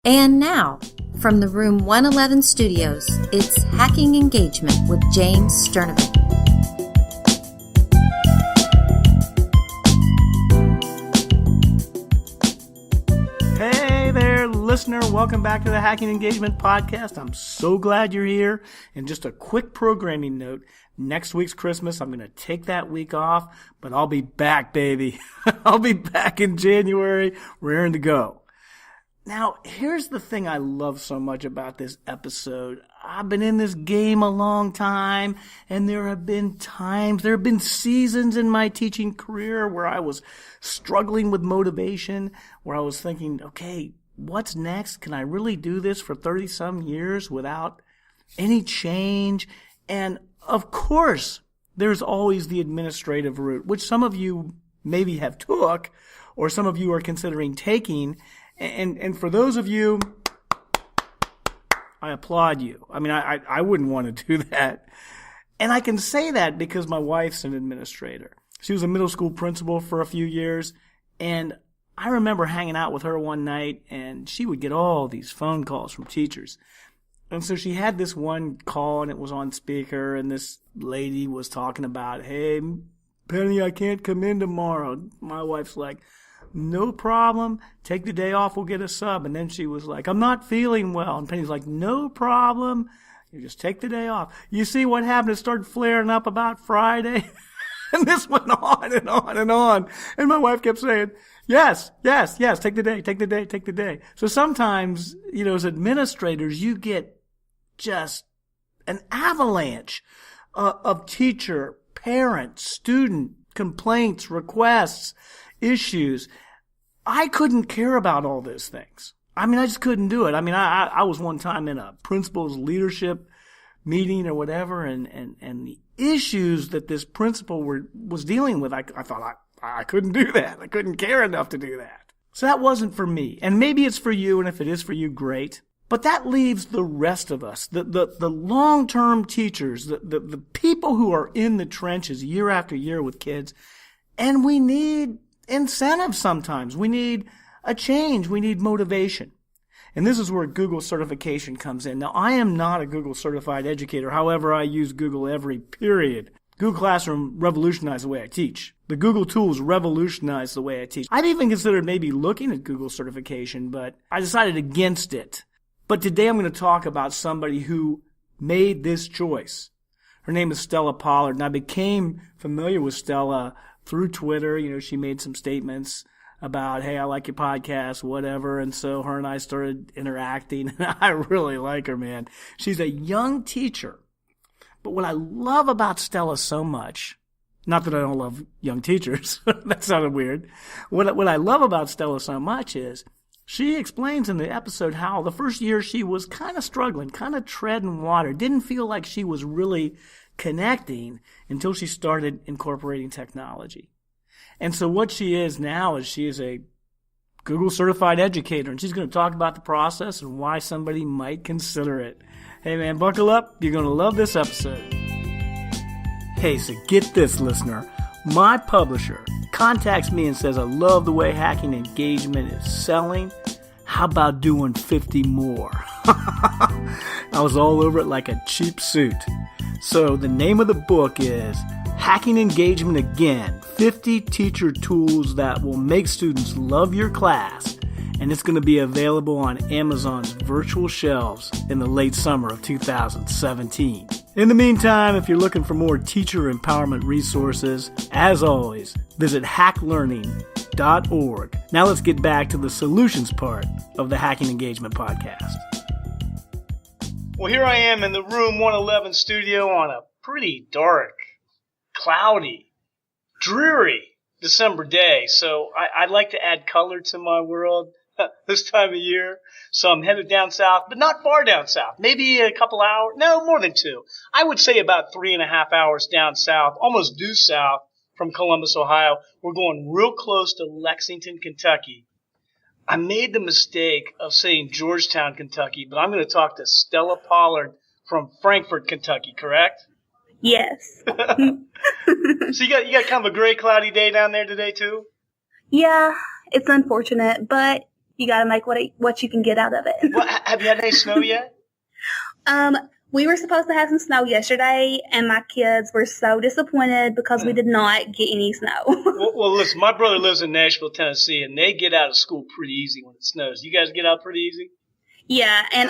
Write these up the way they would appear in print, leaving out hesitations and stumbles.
And now, from the Room 111 studios, it's Hacking Engagement with James Sternevin. Hey there, listener. Welcome back to the Hacking Engagement podcast. I'm so glad you're here. And just a quick programming note. Next week's Christmas. I'm going to take that week off, but I'll be back, baby. I'll be back in January, raring to go. Now, here's the thing I love so much about this episode. I've been in this game a long time, and there have been seasons in my teaching career where I was struggling with motivation, where I was thinking, okay, what's next? Can I really do this for 30-some years without any change? And of course, there's always the administrative route, which some of you maybe have took, or some of you are considering taking. And for those of you, I applaud you. I mean, I wouldn't want to do that. And I can say that because my wife's an administrator. She was a middle school principal for a few years. And I remember hanging out with her one night, and she would get all these phone calls from teachers. And so she had this one call, and it was on speaker, and this lady was talking about, hey, Penny, I can't come in tomorrow. My wife's like, no problem. Take the day off. We'll get a sub. And then she was like, I'm not feeling well. And Penny's like, no problem. You just take the day off. You see what happened? It started flaring up about Friday. And this went on and on and on. And my wife kept saying, yes, take the day. So sometimes, as administrators, you get just an avalanche of teacher, parent, student complaints, requests, issues. I couldn't care about all those things. I mean, I just couldn't do it. I mean, I was one time in a principal's leadership meeting or whatever, and the issues that this principal was dealing with, I thought I couldn't do that. I couldn't care enough to do that. So that wasn't for me. And maybe it's for you, and if it is for you, great. But that leaves the rest of us, the long-term teachers, the people who are in the trenches year after year with kids, and we need incentive sometimes. We need a change. We need motivation. And this is where Google certification comes in. Now, I am not a Google certified educator. However, I use Google every period. Google Classroom revolutionized the way I teach. The Google tools revolutionized the way I teach. I've even considered maybe looking at Google certification, but I decided against it. But today I'm going to talk about somebody who made this choice. Her name is Stella Pollard, and I became familiar with Stella through Twitter. She made some statements about, hey, I like your podcast, whatever. And so her and I started interacting. And I really like her, man. She's a young teacher. But what I love about Stella so much, not that I don't love young teachers, that sounded weird. What I love about Stella so much is she explains in the episode how the first year she was kind of struggling, kind of treading water, didn't feel like she was really connecting until she started incorporating technology. And so what she is now is she is a Google certified educator, and she's going to talk about the process and why somebody might consider it. Hey man, buckle up. You're going to love this episode. Hey, so get this, listener. My publisher contacts me and says, I love the way Hacking Engagement is selling. How about doing 50 more? I was all over it like a cheap suit. So the name of the book is Hacking Engagement Again, 50 Teacher Tools That Will Make Students Love Your Class. And it's going to be available on Amazon's virtual shelves in the late summer of 2017. In the meantime, if you're looking for more teacher empowerment resources, as always, visit hacklearning.org. Now let's get back to the solutions part of the Hacking Engagement podcast. Well, here I am in the Room 111 studio on a pretty dark, cloudy, dreary December day. So I'd like to add color to my world this time of year. So I'm headed down south, but not far down south. Maybe a couple hours. No, more than 2. I would say about 3.5 hours down south, almost due south from Columbus, Ohio. We're going real close to Lexington, Kentucky. I made the mistake of saying Georgetown, Kentucky, but I'm going to talk to Stella Pollard from Frankfort, Kentucky, correct? Yes. So you got kind of a gray, cloudy day down there today, too? Yeah, it's unfortunate, but You got to make what you can get out of it. Well, have you had any snow yet? We were supposed to have some snow yesterday, and my kids were so disappointed because we did not get any snow. Well, listen, my brother lives in Nashville, Tennessee, and they get out of school pretty easy when it snows. You guys get out pretty easy? Yeah, and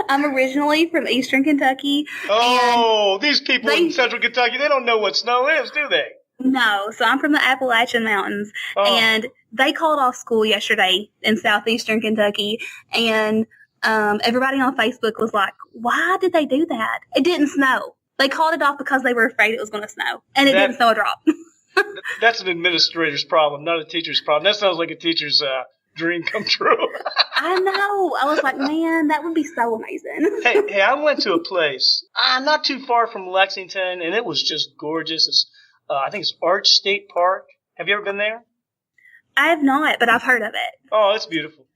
I'm originally from Eastern Kentucky. Oh, these people in Central Kentucky, they don't know what snow is, do they? No, so I'm from the Appalachian Mountains, and they called off school yesterday in southeastern Kentucky, and everybody on Facebook was like, why did they do that? It didn't snow. They called it off because they were afraid it was going to snow, and it didn't snow a drop. That's an administrator's problem, not a teacher's problem. That sounds like a teacher's dream come true. I know. I was like, man, that would be so amazing. Hey, I went to a place not too far from Lexington, and it was just gorgeous. It's, I think it's Arch State Park. Have you ever been there? I have not, but I've heard of it. Oh, it's beautiful.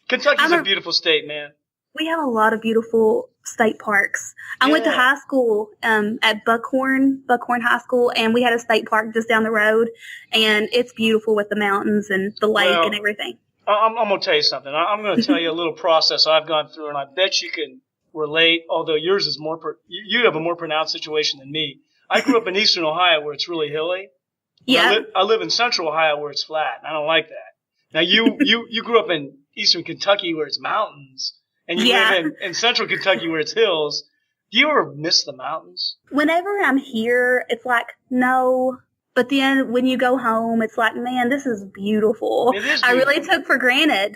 Kentucky's a beautiful state, man. We have a lot of beautiful state parks. I went to high school at Buckhorn High School, and we had a state park just down the road, and it's beautiful with the mountains and the lake and everything. I'm going to tell you something. I'm going to tell you a little process I've gone through, and I bet you can relate, although yours is you have a more pronounced situation than me. I grew up in eastern Ohio where it's really hilly. Yeah. I live in central Ohio where it's flat, and I don't like that. Now, you grew up in eastern Kentucky where it's mountains, and you live in central Kentucky where it's hills. Do you ever miss the mountains? Whenever I'm here, it's like, no. But then when you go home, it's like, man, this is beautiful. It is beautiful. I really took for granted.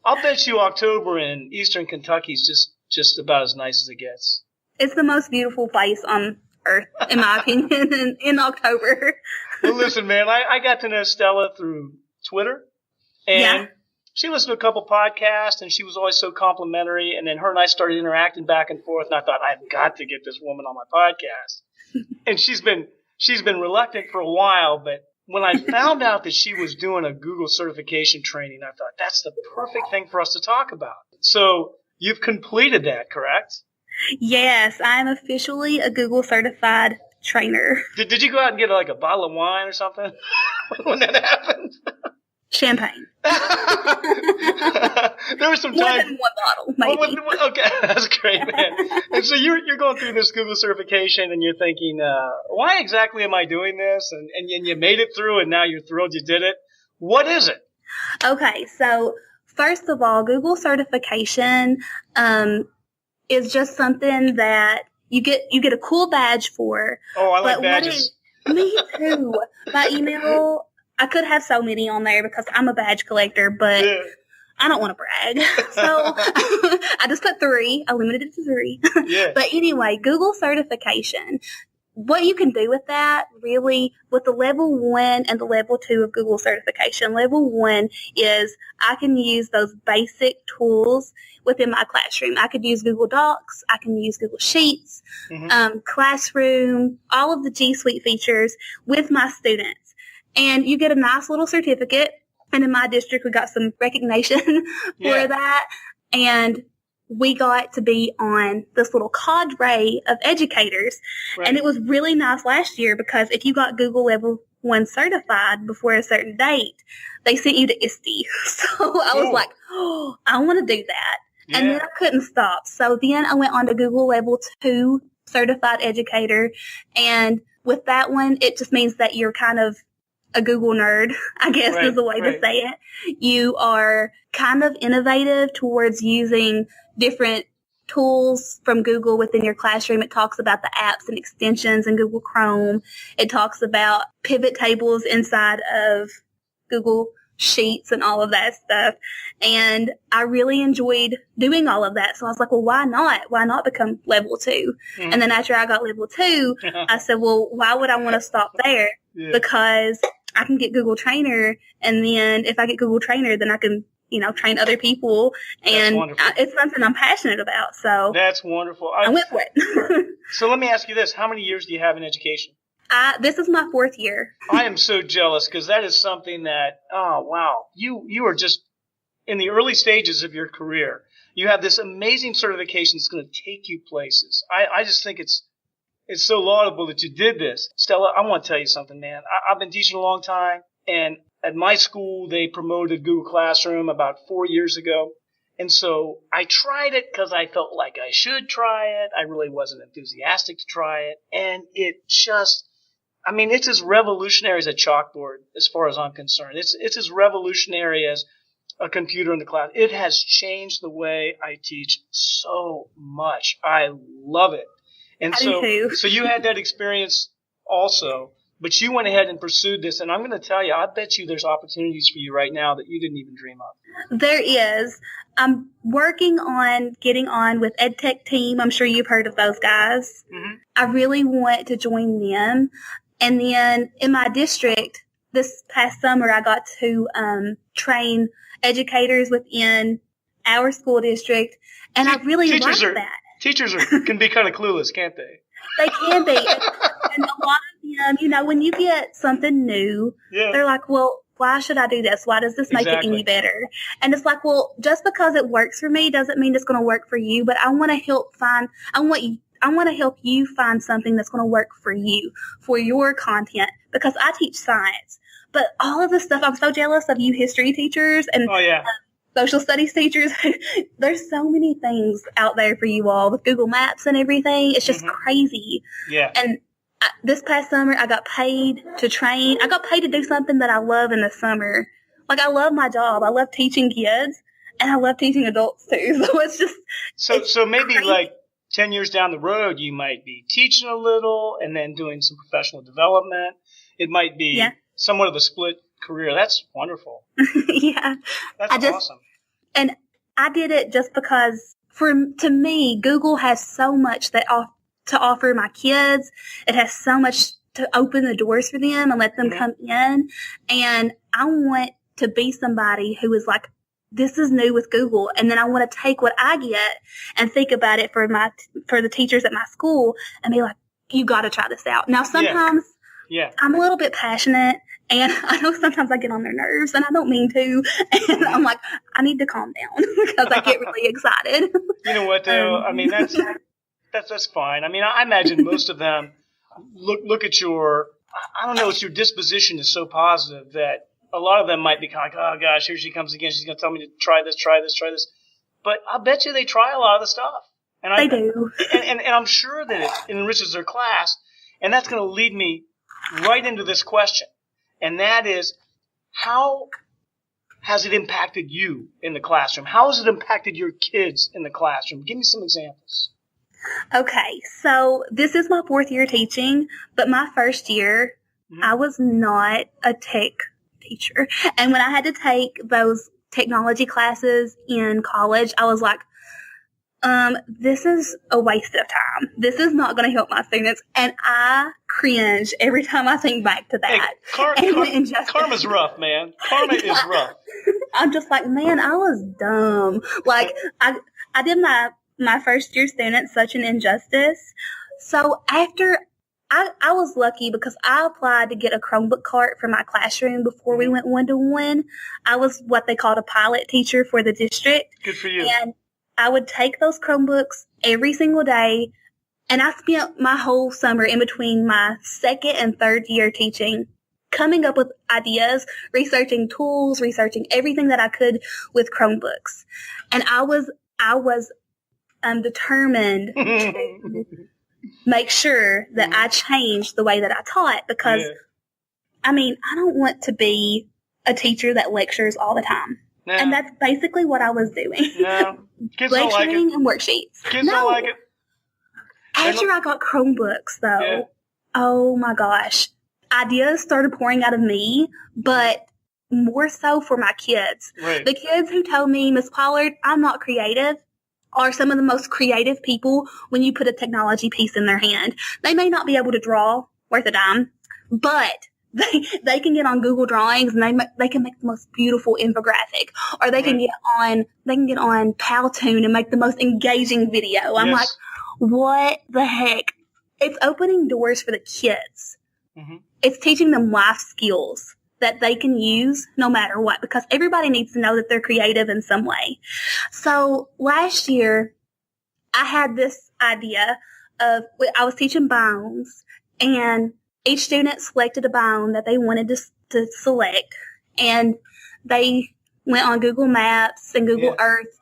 I'll bet you October in eastern Kentucky is just about as nice as it gets. It's the most beautiful place on earth, in my opinion, in October. Well, listen, man, I got to know Stella through Twitter, and she listened to a couple podcasts, and she was always so complimentary, and then her and I started interacting back and forth, and I thought, I've got to get this woman on my podcast. And she's been reluctant for a while, but when I found out that she was doing a Google certification training, I thought, that's the perfect thing for us to talk about. So you've completed that, correct? Yes, I'm officially a Google certified trainer. Did you go out and get like a bottle of wine or something when that happened? Champagne. There was some time. More than one bottle, maybe. Okay, that's great, man. And so you're going through this Google certification, and you're thinking, why exactly am I doing this? And you made it through, and now you're thrilled you did it. What is it? Okay, so first of all, Google certification is just something that you get a cool badge for. Oh, I like badges. Me too. My email, I could have so many on there because I'm a badge collector, but I don't want to brag. So I just put 3. I limited it to 3. Yeah. But anyway, Google certification. What you can do with that, really, with the level 1 and the level 2 of Google certification. Level 1 is I can use those basic tools within my classroom. I could use Google Docs. I can use Google Sheets, Classroom, all of the G Suite features with my students. And you get a nice little certificate. And in my district, we got some recognition for that. And we got to be on this little cadre of educators. Right. And it was really nice last year because if you got Google Level 1 certified before a certain date, they sent you to ISTE. So I was like, oh, I want to do that. Yeah. And then I couldn't stop. So then I went on to Google Level 2 certified educator. And with that one, it just means that you're kind of a Google nerd, I guess is the way to say it. You are kind of innovative towards using different tools from Google within your classroom. It talks about the apps and extensions in Google Chrome. It talks about pivot tables inside of Google Sheets and all of that stuff. And I really enjoyed doing all of that. So I was like, well, why not? Why not become level 2? And then after I got level 2, I said, well, why would I want to stop there? Because I can get Google Trainer, and then if I get Google Trainer, then I can, train other people, and it's something I'm passionate about. So that's wonderful. I went for it. So let me ask you this: how many years do you have in education? This is my 4th year. I am so jealous because that is something that, oh wow, you are just in the early stages of your career. You have this amazing certification that's going to take you places. I just think it's so laudable that you did this. Stella, I want to tell you something, man. I've been teaching a long time, and at my school, they promoted Google Classroom about 4 years ago. And so I tried it because I felt like I should try it. I really wasn't enthusiastic to try it. And it just, it's as revolutionary as a chalkboard as far as I'm concerned. It's as revolutionary as a computer in the class. It has changed the way I teach so much. I love it. And I do too. So you had that experience also, but you went ahead and pursued this. And I'm going to tell you, I bet you there's opportunities for you right now that you didn't even dream of. There is. I'm working on getting on with EdTech Team. I'm sure you've heard of those guys. Mm-hmm. I really want to join them. And then in my district, this past summer, I got to train educators within our school district, and I really like that. Teachers can be kind of clueless, can't they? They can be. And a lot of them, when you get something new, they're like, well, why should I do this? Why does this make it any better? And it's like, well, just because it works for me doesn't mean it's going to work for you, but I want to help you find something that's going to work for you, for your content, because I teach science. But all of this stuff, I'm so jealous of you history teachers and social studies teachers. There's so many things out there for you all with Google Maps and everything. It's just crazy. Yeah. And this past summer, I got paid to train. I got paid to do something that I love in the summer. Like, I love my job. I love teaching kids, and I love teaching adults too. So it's just so maybe crazy. Like 10 years down the road, you might be teaching a little and then doing some professional development. It might be somewhat of a split career. That's wonderful. Yeah. That's awesome. And I did it just because, to me, Google has so much to offer my kids. It has so much to open the doors for them and let them come in. And I want to be somebody who is like, this is new with Google. And then I want to take what I get and think about it for the teachers at my school and be like, you got to try this out. Now, sometimes I'm a little bit passionate, and I know sometimes I get on their nerves, and I don't mean to. And I'm like, I need to calm down because I get really excited. You know what, though? That's fine. I imagine most of them look at your disposition is so positive that a lot of them might be kind of like, oh gosh, here she comes again. She's going to tell me to try this. But I bet you they try a lot of the stuff. And they do. And I'm sure that it enriches their class. And that's going to lead me right into this question. And that is, how has it impacted you in the classroom? How has it impacted your kids in the classroom? Give me some examples. Okay, so this is my 4th year teaching, but my first year, I was not a tech teacher. And when I had to take those technology classes in college, I was like, this is a waste of time. This is not going to help my students. And I cringe every time I think back to that. Hey, karma's rough, man. Karma is rough. I'm just like, man, I was dumb. Like, I did my first year students such an injustice. So after I was lucky because I applied to get a Chromebook cart for my classroom before we went 1-to-1. I was what they called a pilot teacher for the district. Good for you. And I would take those Chromebooks every single day, and I spent my whole summer in between my 2nd and 3rd year teaching coming up with ideas, researching tools, researching everything that I could with Chromebooks. And I was determined to make sure that I changed the way that I taught because, I don't want to be a teacher that lectures all the time. No. And that's basically what I was doing. No. Kids lecturing don't like it. and worksheets. Kids don't like it. After I got Chromebooks, though, oh my gosh, ideas started pouring out of me, but more so for my kids. Right. The kids who told me, Miss Pollard, I'm not creative, are some of the most creative people when you put a technology piece in their hand. They may not be able to draw worth a dime, but they can get on Google Drawings and they can make the most beautiful infographic, or they can get on Powtoon and make the most engaging video. I'm like, what the heck? It's opening doors for the kids. Mm-hmm. It's teaching them life skills that they can use no matter what, because everybody needs to know that they're creative in some way. So last year, I had this idea of, I was teaching bounds, and each student selected a bound that they wanted to select, and they went on Google Maps and Google Earth,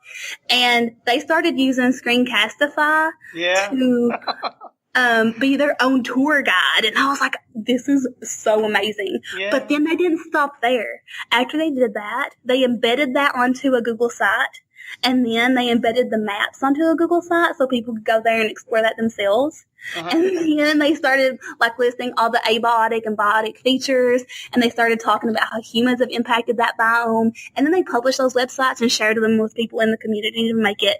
and they started using Screencastify to be their own tour guide. And I was like, this is so amazing. Yeah. But then they didn't stop there. After they did that, they embedded that onto a Google site, and then they embedded the maps onto a Google site so people could go there and explore that themselves. And then they started listing all the abiotic and biotic features, and they started talking about how humans have impacted that biome. And then they published those websites and shared them with people in the community to make it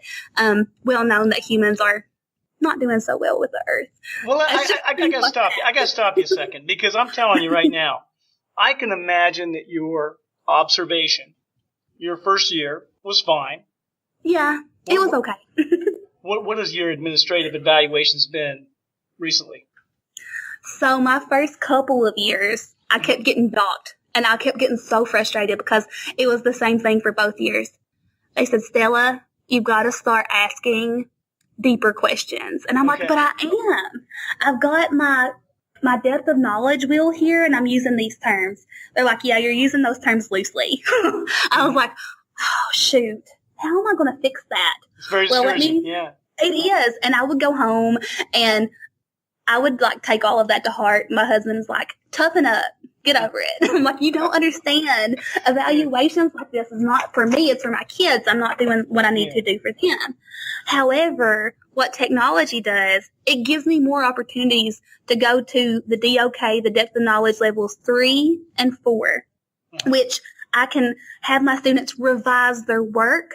well known that humans are not doing so well with the earth. Well, I gotta stop you. I gotta stop you a second, because I'm telling you right now, I can imagine that your observation, your first year, was fine. Yeah, it was okay. What has your administrative evaluations been recently? So my first couple of years, I kept getting docked, and I kept getting so frustrated because it was the same thing for both years. They said, Stella, you've got to start asking deeper questions. And I'm like, but I am. I've got my depth of knowledge wheel here, and I'm using these terms. They're like, yeah, you're using those terms loosely. I was like, oh, shoot. How am I going to fix that? It's very discouraging, It is. And I would go home, and I would take all of that to heart. My husband's like, toughen up. Get over it. I'm like, you don't understand. Evaluations like this is not for me. It's for my kids. I'm not doing what I need to do for them. However, what technology does, it gives me more opportunities to go to the DOK, the depth of knowledge levels 3 and 4, which I can have my students revise their work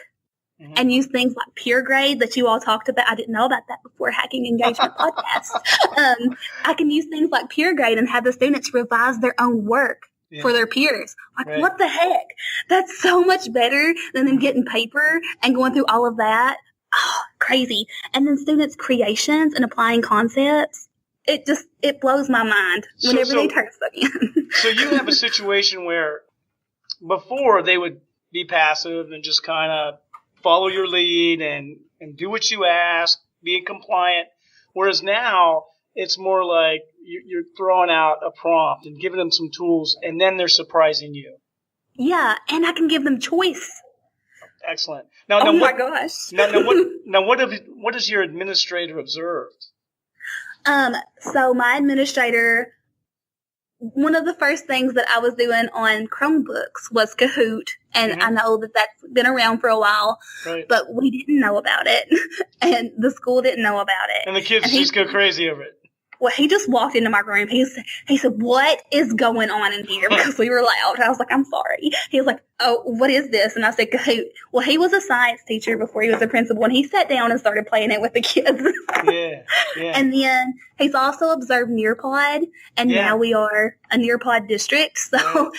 and use things like peer grade that you all talked about. I didn't know about that before Hacking Engagement podcast. I can use things like peer grade and have the students revise their own work for their peers. What the heck? That's so much better than them getting paper and going through all of that. Oh, crazy. And then students' creations and applying concepts. It blows my mind whenever they turn stuff in. So you have a situation where before they would be passive and just kind of follow your lead and do what you ask, being compliant. Whereas now it's more like you're throwing out a prompt and giving them some tools, and then they're surprising you. Yeah, and I can give them choice. Excellent. My gosh. What has your administrator observed? So my administrator, one of the first things that I was doing on Chromebooks was Kahoot, and I know that that's been around for a while, but we didn't know about it, and the school didn't know about it. And the kids just go crazy over it. Well, he just walked into my room. He said, what is going on in here? Because we were loud. I was like, I'm sorry. He was like, oh, what is this? And I said, Kahoot. Well, he was a science teacher before he was a principal, and he sat down and started playing it with the kids. Yeah. And then he's also observed Nearpod, and now we are a Nearpod district. So,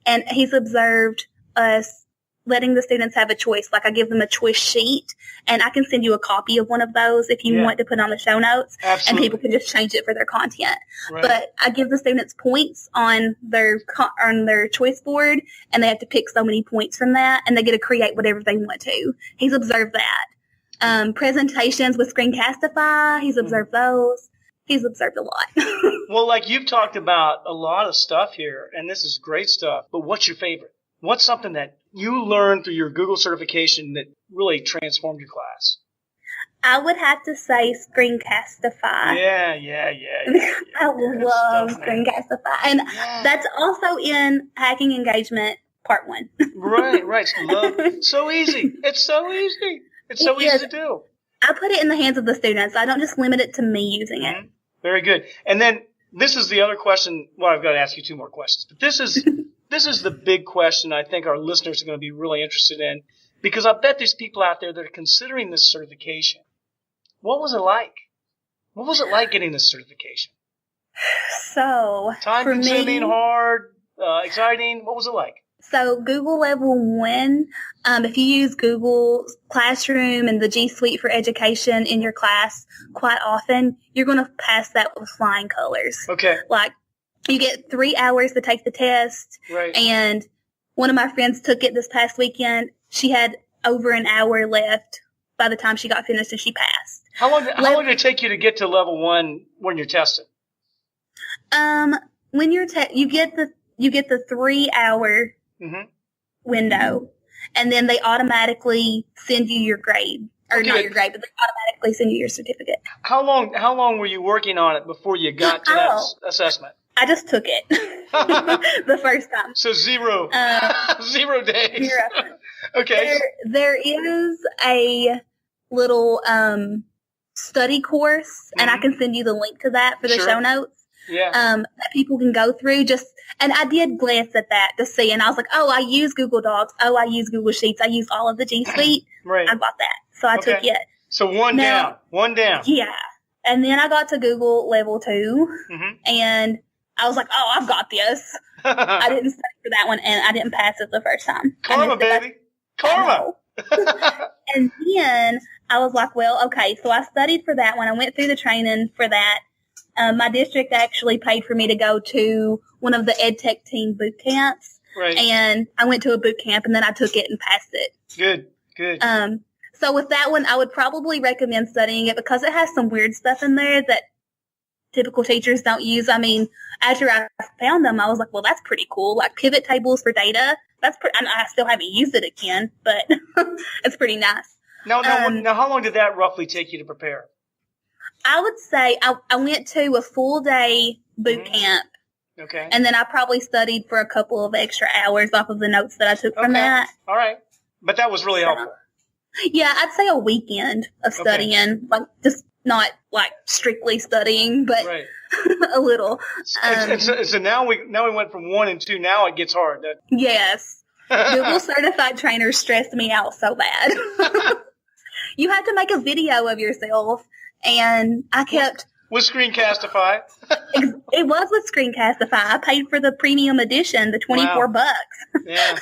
and he's observed us letting the students have a choice. I give them a choice sheet, and I can send you a copy of one of those if you want to put on the show notes. Absolutely. And people can just change it for their content. But I give the students points on their choice board, and they have to pick so many points from that, and they get to create whatever they want to. He's observed that. Presentations with Screencastify, he's observed those. He's observed a lot. Well, you've talked about a lot of stuff here, and this is great stuff, but what's your favorite? What's something that you learned through your Google certification that really transformed your class? I would have to say Screencastify. Yeah. I love Screencastify. And that's also in Hacking Engagement Part 1. Right. So easy. It's so easy. It's so easy to do. I put it in the hands of the students. I don't just limit it to me using it. Very good. And then this is the other question. Well, I've got to ask you two more questions. But this is the big question I think our listeners are going to be really interested in, because I bet there's people out there that are considering this certification. What was it like? What was it like getting this certification? So, time-consuming, hard, exciting? What was it like? So, Google Level 1, if you use Google Classroom and the G Suite for Education in your class quite often, you're going to pass that with flying colors. Okay. You get 3 hours to take the test. Right. And one of my friends took it this past weekend. She had over an hour left by the time she got finished, and she passed. How long did it take you to get to level 1 when you're tested? When you're you get the 3 hour window, and then they automatically send you your grade. Or not your grade, but they automatically send you your certificate. How long were you working on it before you got to that assessment? I just took it the first time. So 0 days. 0. Okay. There is a little study course, and I can send you the link to that for the show notes. Yeah. That people can go through and I did glance at that to see, and I was like, oh, I use Google Docs. Oh, I use Google Sheets. I use all of the G Suite. Right. I got that. So I took it. So one down. Yeah. And then I got to Google level 2, and I was like, oh, I've got this. I didn't study for that one, and I didn't pass it the first time. Karma, baby. Karma. And then I was like, well, okay, so I studied for that one. I went through the training for that. My district actually paid for me to go to one of the EdTech team boot camps. Right. And I went to a boot camp, and then I took it and passed it. Good. So with that one, I would probably recommend studying it because it has some weird stuff in there that typical teachers don't use. I mean, after I found them, I was like, well, that's pretty cool. Like pivot tables for data. I still haven't used it again, but it's pretty nice. Now, how long did that roughly take you to prepare? I would say I went to a full day boot camp. Okay. And then I probably studied for a couple of extra hours off of the notes that I took from that. All right. But that was really helpful. Yeah, I'd say a weekend of studying, like just not like strictly studying, but a little. So now we went from 1 and 2. Now it gets hard. Yes. Google certified trainers stressed me out so bad. You had to make a video of yourself, and I kept... With Screencastify. It was with Screencastify. I paid for the premium edition, the $24. Yeah.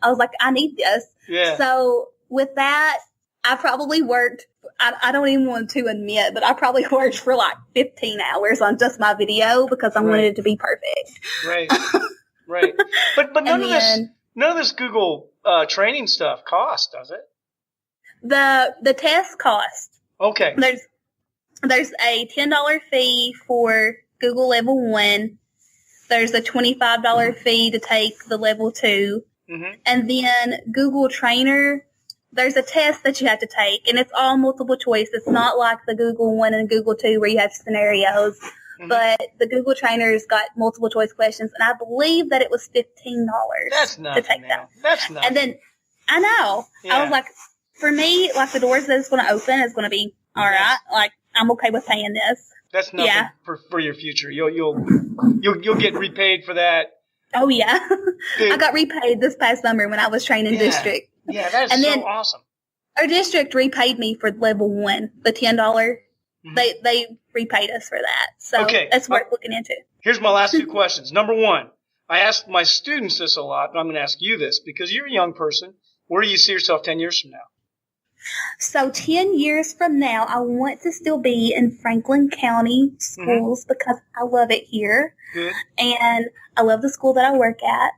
I was like, I need this. Yeah. So with that, I probably worked, I don't even want to admit, but I probably worked for like 15 hours on just my video because I wanted it to be perfect. Right. But none of this Google training stuff costs, does it? The test cost. Okay. There's a $10 fee for Google level 1. There's a $25 fee to take the level 2. And then Google Trainer, there's a test that you have to take, and it's all multiple choice. It's not like the Google 1 and Google 2 where you have scenarios, but the Google Trainer's got multiple choice questions, and I believe that it was $15 to take that. That's nothing. And then, I know, I was like, for me, like the doors that it's going to open is going to be all right. Like, I'm okay with paying this. That's nothing for your future. You'll get repaid for that. Oh yeah, I got repaid this past summer when I was training district. Yeah, that's so awesome. Our district repaid me for level 1, the $10. They repaid us for that, so that's worth looking into. Here's my last 2 questions. Number 1, I ask my students this a lot, but I'm going to ask you this because you're a young person. Where do you see yourself 10 years from now? So 10 years from now, I want to still be in Franklin County schools because I love it here. Good. And I love the school that I work at.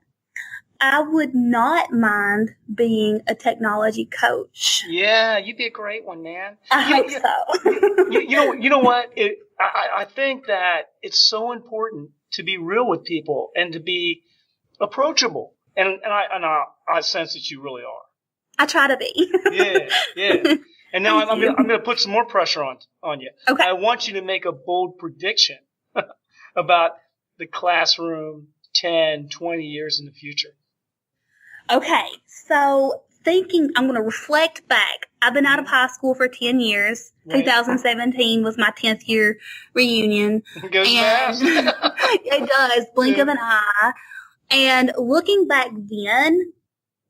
I would not mind being a technology coach. Yeah, you'd be a great one, man. I hope so. you know what? I think that it's so important to be real with people and to be approachable. And I sense that you really are. I try to be. Yeah. And now I'm going to put some more pressure on you. Okay. I want you to make a bold prediction about the classroom 10, 20 years in the future. Okay. So I'm going to reflect back. I've been out of high school for 10 years. Right. 2017 was my 10th year reunion. It goes fast. It does. Blink of an eye. And looking back then,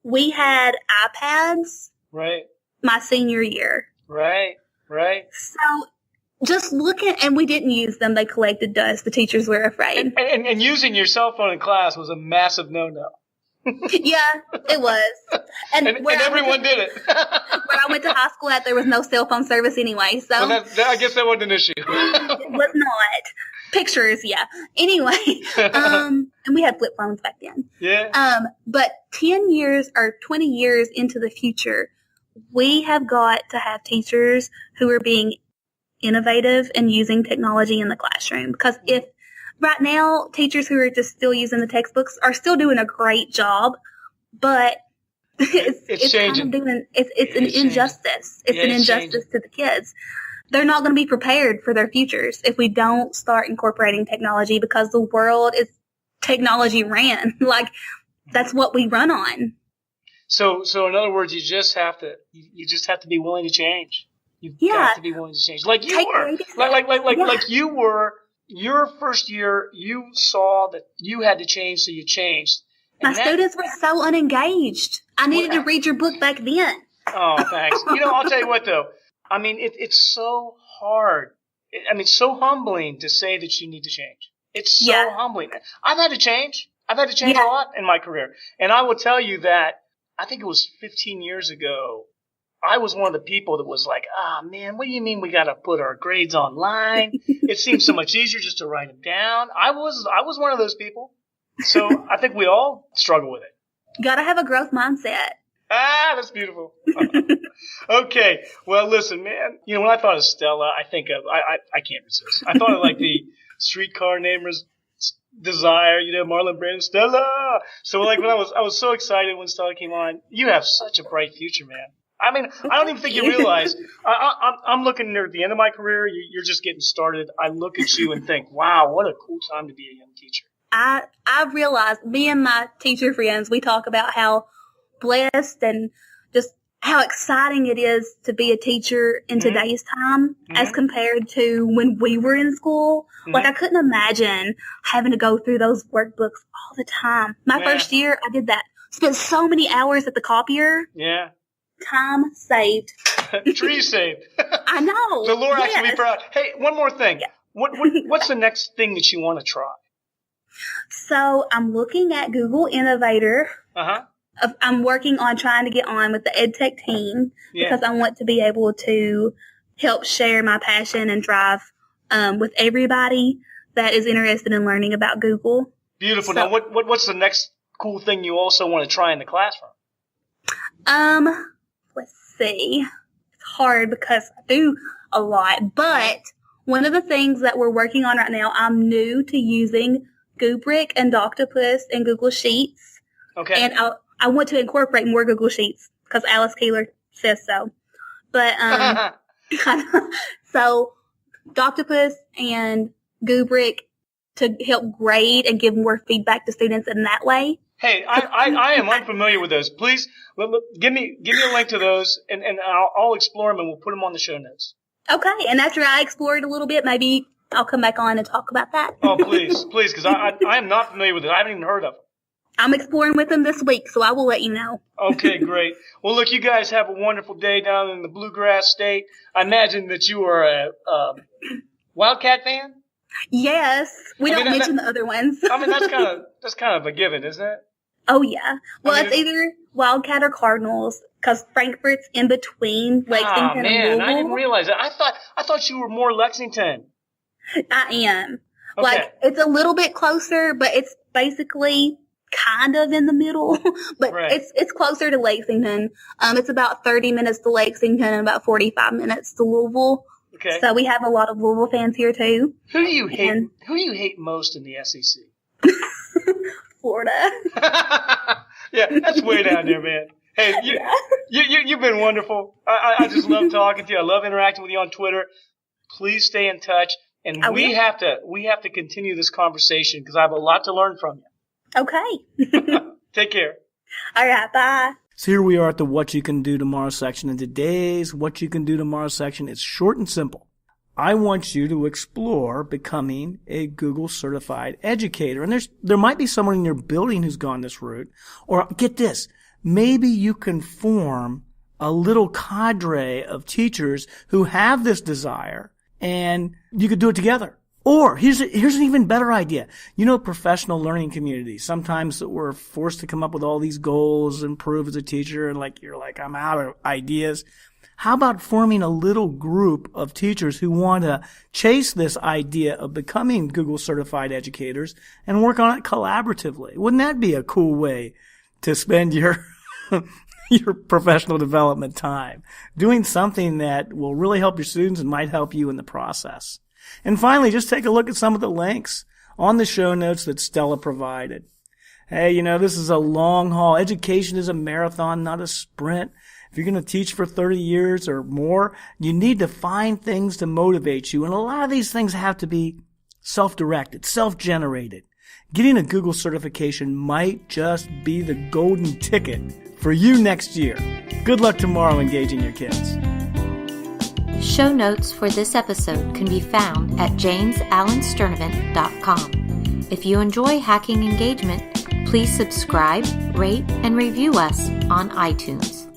we had iPads. Right. My senior year. Right. So just looking, and we didn't use them. They collected dust. The teachers were afraid. And using your cell phone in class was a massive no-no. Yeah, it was. And everyone did it. Where I went to high school at, there was no cell phone service anyway. So I guess that wasn't an issue. It was not. Pictures, yeah. Anyway, and we had flip phones back then. Yeah. But 10 years or 20 years into the future, we have got to have teachers who are being innovative and using technology in the classroom. Because if right now teachers who are just still using the textbooks are still doing a great job, but It's changing. Kind of it's an injustice. It's an injustice to the kids. They're not going to be prepared for their futures if we don't start incorporating technology, because the world is technology ran. Like, that's what we run on. So in other words, you just have to be willing to change. You've got to be willing to change. Like you were. Like you were. Your first year, you saw that you had to change, so you changed. My students were so unengaged. I needed to read your book back then. Oh, thanks. I'll tell you what, though. I mean, it's so hard. So humbling to say that you need to change. It's so humbling. I've had to change. I've had to change a lot in my career. And I will tell you that I think it was 15 years ago, I was one of the people that was like, man, what do you mean we got to put our grades online? It seems so much easier just to write them down. I was one of those people. So I think we all struggle with it. You got to have a growth mindset. That's beautiful. Okay. Well, listen, man, when I thought of Stella, I think of, I can't resist. I thought of like the streetcar namer's desire, Marlon Brando, Stella. So like when I was so excited when Stella came on. You have such a bright future, man. I mean, I don't even think you realize. I'm looking there at the end of my career. You're just getting started. I look at you and think, wow, what a cool time to be a young teacher. I realized, me and my teacher friends, we talk about how blessed and just how exciting it is to be a teacher in today's time as compared to when we were in school. Like, I couldn't imagine having to go through those workbooks all the time. My first year, I did that. Spent so many hours at the copier. Yeah. Time saved. Tree saved. I know. The Lord actually be proud. Hey, one more thing. Yeah. What's the next thing that you want to try? So I'm looking at Google Innovator. I'm working on trying to get on with the EdTech team because I want to be able to help share my passion and drive with everybody that is interested in learning about Google. Beautiful. So, now, what's the next cool thing you also want to try in the classroom? Let's see. It's hard because I do a lot, but one of the things that we're working on right now, I'm new to using Gubrick and Octopus and Google Sheets. Okay. And I want to incorporate more Google Sheets because Alice Keeler says so. But, so Octopus and Gubrick to help grade and give more feedback to students in that way. Hey, I am unfamiliar with those. Please give me a link to those, and I'll explore them, and we'll put them on the show notes. Okay, and after I explore it a little bit, maybe I'll come back on and talk about that. Oh, please, because I am not familiar with it. I haven't even heard of it. I'm exploring with them this week, so I will let you know. Okay, great. Well, look, you guys have a wonderful day down in the Bluegrass State. I imagine that you are a Wildcat fan? Yes. We don't mention the other ones. I mean, that's kind of a given, isn't it? Oh, yeah. Well, it's either Wildcat or Cardinals, because Frankfurt's in between Lexington and Louisville. I didn't realize that. I thought you were more Lexington. I am. Okay. Like, it's a little bit closer, but it's basically kind of in the middle. But it's closer to Lexington. It's about 30 minutes to Lexington and about 45 minutes to Louisville. Okay. So we have a lot of Louisville fans here too. Who do you hate most in the SEC? Florida. Yeah, that's way down there, man. Hey, you've been wonderful. I just love talking to you. I love interacting with you on Twitter. Please stay in touch, and we have to continue this conversation because I have a lot to learn from you. Okay. Take care. All right. Bye. So here we are at the What You Can Do Tomorrow section. And today's What You Can Do Tomorrow section is short and simple. I want you to explore becoming a Google certified educator. And there might be someone in your building who's gone this route. Or get this, maybe you can form a little cadre of teachers who have this desire and you could do it together. Or here's an even better idea. Professional learning communities. Sometimes we're forced to come up with all these goals, improve as a teacher, and you're like, I'm out of ideas. How about forming a little group of teachers who want to chase this idea of becoming Google certified educators and work on it collaboratively? Wouldn't that be a cool way to spend your professional development time? Doing something that will really help your students and might help you in the process. And finally, just take a look at some of the links on the show notes that Stella provided. Hey, this is a long haul. Education is a marathon, not a sprint. If you're going to teach for 30 years or more, you need to find things to motivate you. And a lot of these things have to be self-directed, self-generated. Getting a Google certification might just be the golden ticket for you next year. Good luck tomorrow engaging your kids. Show notes for this episode can be found at jamesallensturdivant.com. If you enjoy Hacking Engagement, please subscribe, rate, and review us on iTunes.